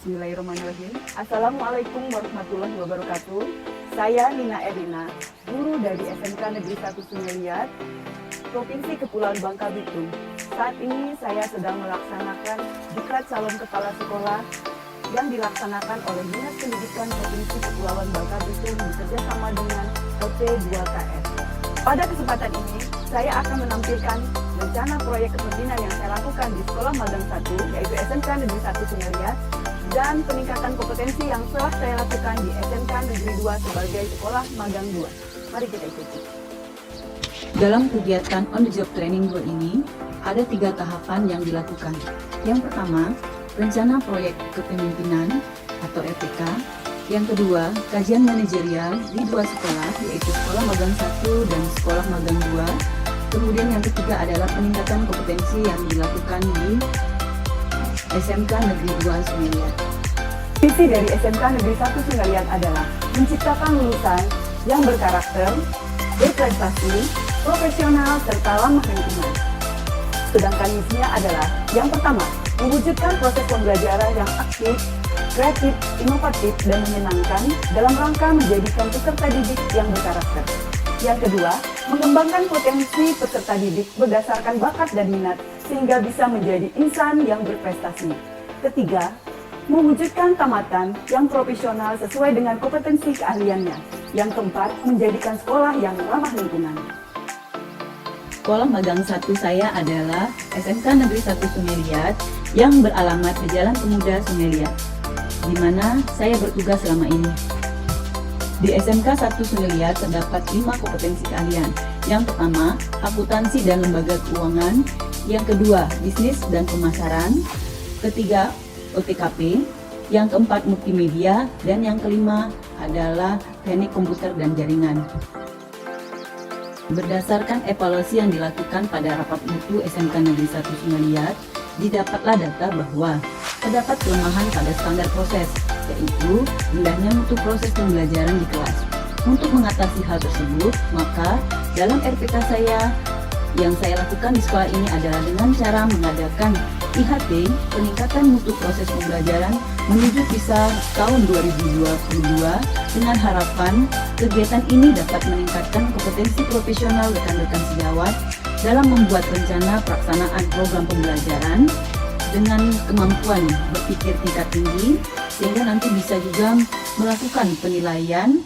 Bismillahirrahmanirrahim. Assalamualaikum warahmatullahi wabarakatuh. Saya Nina Erina, guru dari SMK Negeri 1 Sungai Liat, Provinsi Kepulauan Bangka Belitung. Saat ini saya sedang melaksanakan diklat calon kepala sekolah yang dilaksanakan oleh Dinas Pendidikan Provinsi Kepulauan Bangka Belitung bekerjasama dengan OP2KS. Pada kesempatan ini, saya akan menampilkan rencana proyek kepemimpinan yang saya lakukan di Sekolah Magang 1, yaitu SMK Negeri 1 Sungai Liat, dan peningkatan kompetensi yang telah saya lakukan di SMK Negeri 2 sebagai Sekolah Magang 2. Mari kita ikuti. Dalam kegiatan on the job training 2 ini, ada 3 tahapan yang dilakukan. Yang pertama, rencana proyek kepemimpinan atau RPK. Yang kedua, kajian manajerial di 2 sekolah, yaitu Sekolah Magang 1 dan Sekolah Magang 2. Kemudian yang ketiga adalah peningkatan kompetensi yang dilakukan di SMK Negeri 2 Sungai Liat. Visi dari SMK Negeri 1 Sungai Liat adalah menciptakan lulusan yang berkarakter, berprestasi, profesional, serta ramah lingkungan. Sedangkan misinya adalah yang pertama, mewujudkan proses pembelajaran yang aktif, kreatif, inovatif, dan menyenangkan dalam rangka menjadikan peserta didik yang berkarakter. Yang kedua, mengembangkan potensi peserta didik berdasarkan bakat dan minat sehingga bisa menjadi insan yang berprestasi. Ketiga, mewujudkan tamatan yang profesional sesuai dengan kompetensi keahliannya. Yang keempat, menjadikan sekolah yang ramah lingkungan. Sekolah Magang 1 saya adalah SMK Negeri 1 Sungai Liat yang beralamat di Jalan Pemuda Sungai Liat, di mana saya bertugas selama ini. Di SMK 1 Sungai Liat terdapat 5 kompetensi keahlian. Yang pertama, akuntansi dan lembaga keuangan. Yang kedua, bisnis dan pemasaran. Ketiga, OTKP. Yang keempat, multimedia. Dan yang kelima adalah teknik komputer dan jaringan. Berdasarkan evaluasi yang dilakukan pada rapat mutu SMK Negeri 1 Sungai Liat, didapatlah data bahwa terdapat kelemahan pada standar proses, yaitu rendahnya mutu proses pembelajaran di kelas. Untuk mengatasi hal tersebut, maka dalam RPK saya yang saya lakukan di sekolah ini adalah dengan cara mengadakan IHT, peningkatan mutu proses pembelajaran menuju PISA tahun 2022, dengan harapan kegiatan ini dapat meningkatkan kompetensi profesional rekan-rekan sejawat dalam membuat rencana pelaksanaan program pembelajaran dengan kemampuan berpikir tingkat tinggi, sehingga nanti bisa juga melakukan penilaian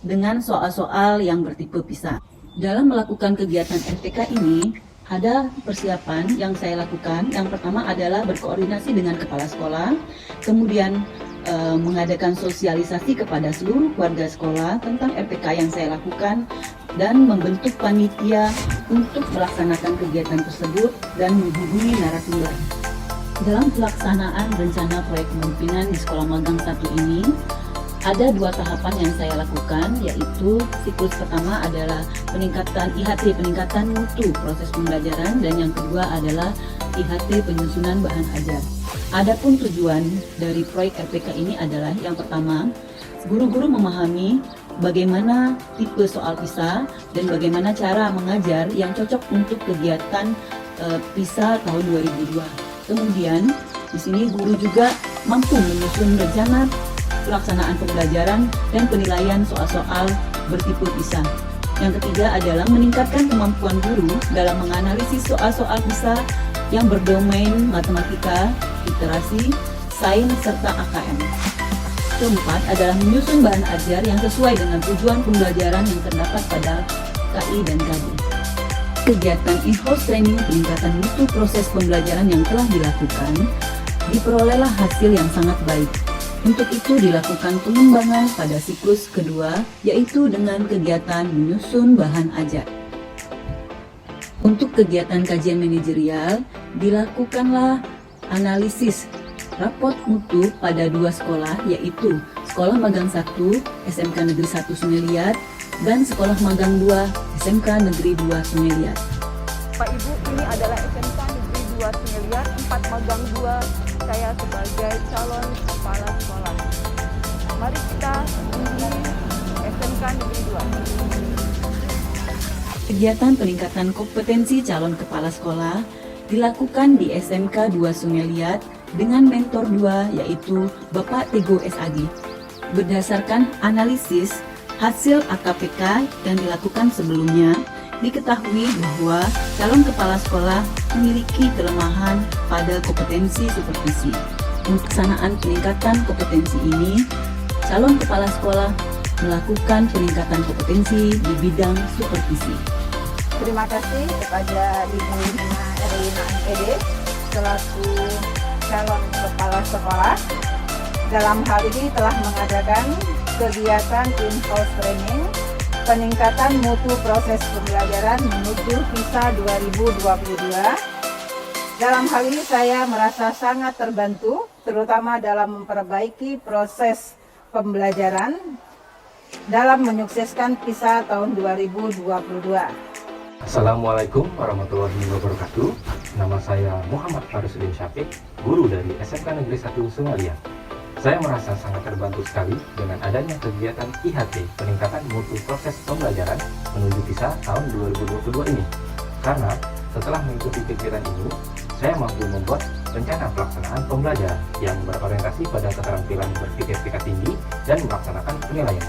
dengan soal-soal yang bertipe PISA. Dalam melakukan kegiatan RPK ini, ada persiapan yang saya lakukan. Yang pertama adalah berkoordinasi dengan kepala sekolah, kemudian mengadakan sosialisasi kepada seluruh warga sekolah tentang RPK yang saya lakukan, dan membentuk panitia untuk melaksanakan kegiatan tersebut dan menghubungi narasumber. Dalam pelaksanaan rencana proyek kepemimpinan di Sekolah Magang 1 ini, ada 2 tahapan yang saya lakukan, yaitu siklus pertama adalah peningkatan IHT, peningkatan mutu proses pembelajaran, dan yang kedua adalah IHT penyusunan bahan ajar. Adapun tujuan dari proyek RPK ini adalah yang pertama, guru-guru memahami bagaimana tipe soal PISA dan bagaimana cara mengajar yang cocok untuk kegiatan PISA tahun 2002. Kemudian di sini guru juga mampu menyusun rencana pelaksanaan pembelajaran dan penilaian soal-soal bertipe PISA. Yang ketiga adalah meningkatkan kemampuan guru dalam menganalisis soal-soal PISA yang berdomain matematika, literasi, sains, serta AKM. Keempat adalah menyusun bahan ajar yang sesuai dengan tujuan pembelajaran yang terdapat pada KI dan KD. Kegiatan in-house training peningkatan mutu proses pembelajaran yang telah dilakukan, diperolehlah hasil yang sangat baik. Untuk itu dilakukan pengembangan pada siklus kedua, yaitu dengan kegiatan menyusun bahan ajar. Untuk kegiatan kajian manajerial, dilakukanlah analisis raport mutu pada 2 sekolah, yaitu Sekolah Magang 1 SMK Negeri 1 Sungai Liat dan Sekolah Magang 2 SMK Negeri 2 Sungai Liat. Pak Ibu, ini adalah SMK Negeri 2 Sungai Liat, 4 Magang 2, saya sebagai calon kepala sekolah. Mari kita uji SMK Negeri 2. Kegiatan peningkatan kompetensi calon kepala sekolah dilakukan di SMK 2 Sungai Liat dengan mentor 2 yaitu Bapak Teguh SAG. Berdasarkan analisis hasil AKPK yang dilakukan sebelumnya, diketahui bahwa calon kepala sekolah memiliki kelemahan pada kompetensi supervisi. Untuk pelaksanaan peningkatan kompetensi ini, calon kepala sekolah melakukan peningkatan kompetensi di bidang supervisi. Terima kasih kepada Ibu Nina Erlina MPD selaku calon kepala sekolah. Dalam hal ini telah mengadakan kegiatan in-house training peningkatan mutu proses pembelajaran menuju PISA 2022. Dalam hal ini saya merasa sangat terbantu, terutama dalam memperbaiki proses pembelajaran dalam menyukseskan PISA tahun 2022. Assalamualaikum warahmatullahi wabarakatuh. Nama saya Muhammad Farusudin Syafiq, guru dari SMK Negeri 1 Sungalian. Saya merasa sangat terbantu sekali dengan adanya kegiatan IHT peningkatan mutu proses pembelajaran menuju PISA tahun 2022 ini. Karena setelah mengikuti kegiatan ini, saya mampu membuat rencana pelaksanaan pembelajaran yang berorientasi pada keterampilan berpikir tingkat tinggi dan melaksanakan penilaian.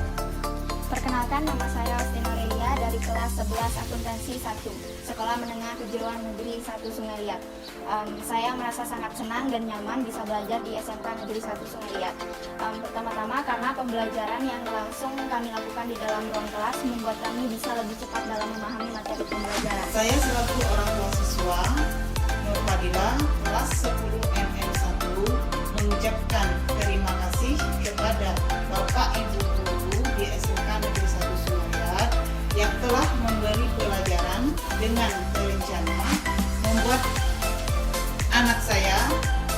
Perkenalkan, nama saya Austin Aurelia dari kelas 11 Akuntansi 1, Sekolah Menengah Kejuruan Negeri 1 Sungai Liat. Saya merasa sangat senang dan nyaman bisa belajar di SMK Negeri 1 Sungai Liat. Pertama-tama karena pembelajaran yang langsung kami lakukan di dalam ruang kelas membuat kami bisa lebih cepat dalam memahami materi pembelajaran. Saya selaku orang tua siswa Nur Fadila kelas 10 MM1 mengucapkan terima kasih kepada Bapak Ibu Guru di SMK Negeri 1 Sungaliat yang telah memberi pelajaran dengan terencana membuat anak saya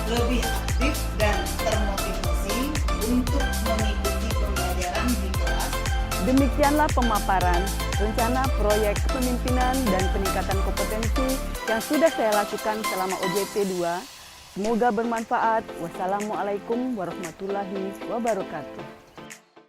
lebih aktif dan termotivasi untuk mengikuti pembelajaran di kelas. Demikianlah pemaparan rencana proyek kepemimpinan dan peningkatan kompetensi yang sudah saya lakukan selama OJT 2. Semoga bermanfaat. Wassalamualaikum warahmatullahi wabarakatuh.